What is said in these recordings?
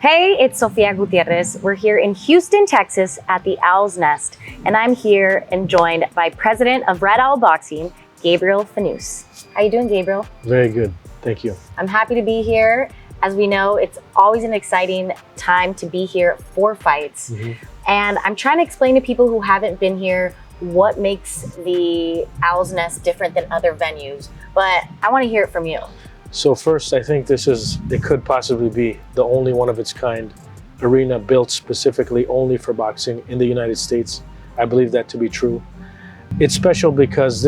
Hey, it's Sophia Gutierrez. We're here in Houston, Texas at the Owl's Nest, and I'm here and joined by President of Red Owl Boxing, Gabriel Fanous. How you doing, Gabriel? Very good, thank you. I'm happy to be here. As we know, it's always an exciting time to be here for fights. And I'm trying to explain to people who haven't been here what makes the Owl's Nest different than other venues, but I want to hear it from you. So first, I think it could possibly be the only one of its kind arena built specifically only for boxing in the United States. I believe that to be true. It's special because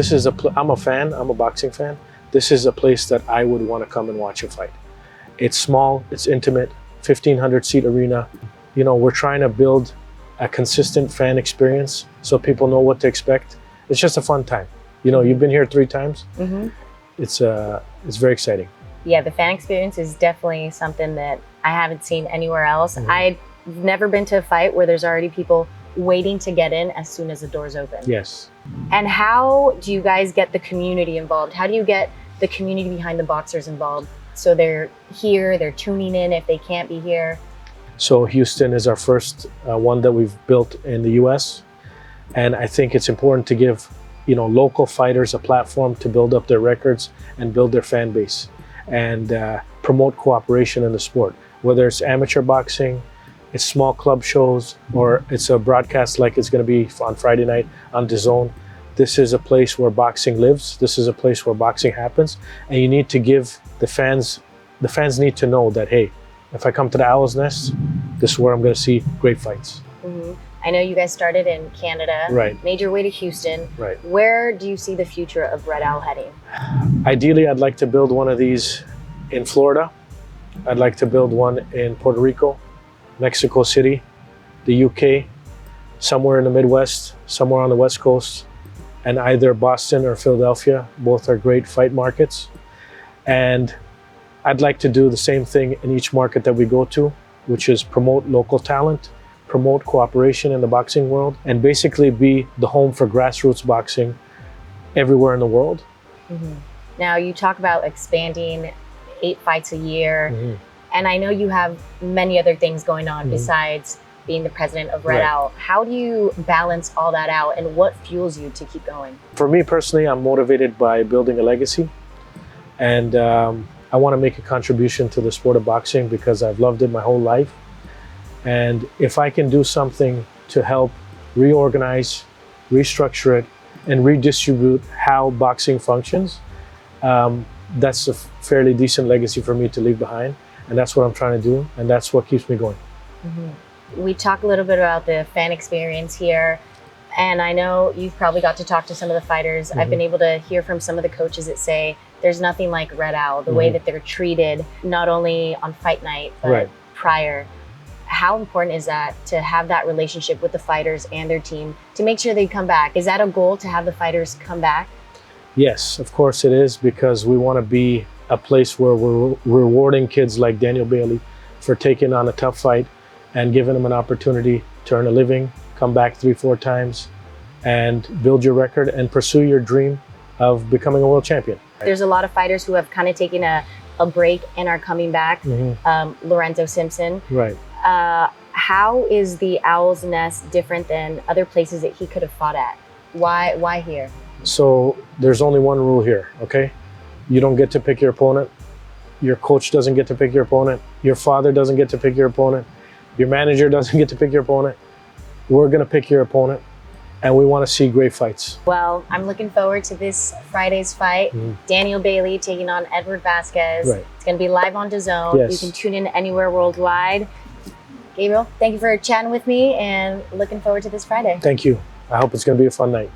I'm a fan, I'm a boxing fan. This is a place that I would want to come and watch a fight. It's small, it's intimate, 1,500 seat arena. You know, we're trying to build a consistent fan experience so people know what to expect. It's just a fun time. You know, you've been here 3 times. It's very exciting. Yeah, the fan experience is definitely something that I haven't seen anywhere else. I've never been to a fight where there's already people waiting to get in as soon as the doors open. Yes. And how do you guys get the community involved? How do you get the community behind the boxers involved? So they're here, they're tuning in if they can't be here. So Houston is our first one that we've built in the US. And I think it's important to give local fighters a platform to build up their records and build their fan base and promote cooperation in the sport. Whether it's amateur boxing, it's small club shows, or it's a broadcast like it's going to be on Friday night on DAZN. This is a place where boxing lives. This is a place where boxing happens. And you need to give the fans need to know that, hey, if I come to the Owl's Nest, this is where I'm going to see great fights. I know you guys started in Canada, made your way to Houston. Where do you see the future of Red Owl heading? Ideally, I'd like to build one of these in Florida. I'd like to build one in Puerto Rico, Mexico City, the UK, somewhere in the Midwest, somewhere on the West Coast, and either Boston or Philadelphia. Both are great fight markets. And I'd like to do the same thing in each market that we go to, which is promote local talent, promote cooperation in the boxing world, and basically be the home for grassroots boxing everywhere in the world. Now you talk about expanding 8 fights a year, and I know you have many other things going on besides being the president of Red Owl. How do you balance all that out, and what fuels you to keep going? For me personally, I'm motivated by building a legacy, and I want to make a contribution to the sport of boxing because I've loved it my whole life. And if I can do something to help reorganize, restructure it, and redistribute how boxing functions, that's a fairly decent legacy for me to leave behind. And that's what I'm trying to do, and that's what keeps me going. We talked a little bit about the fan experience here, and I know you've probably got to talk to some of the fighters. I've been able to hear from some of the coaches that say there's nothing like Red Owl, the way that they're treated, not only on fight night, but prior. How important is that to have that relationship with the fighters and their team to make sure they come back? Is that a goal to have the fighters come back? Yes, of course it is, because we want to be a place where we're rewarding kids like Daniel Bailey for taking on a tough fight and giving them an opportunity to earn a living, come back 3-4 times and build your record and pursue your dream of becoming a world champion. There's a lot of fighters who have kind of taken a break and are coming back. Lorenzo Simpson. How is the Owl's Nest different than other places that he could have fought at? Why here? So there's only one rule here, okay? You don't get to pick your opponent. Your coach doesn't get to pick your opponent. Your father doesn't get to pick your opponent. Your manager doesn't get to pick your opponent. We're gonna pick your opponent, and we want to see great fights. Well, I'm looking forward to this Friday's fight. Daniel Bailey taking on Edward Vasquez. It's gonna be live on DAZN. You can tune in anywhere worldwide. Gabriel, thank you for chatting with me and looking forward to this Friday. Thank you. I hope it's going to be a fun night.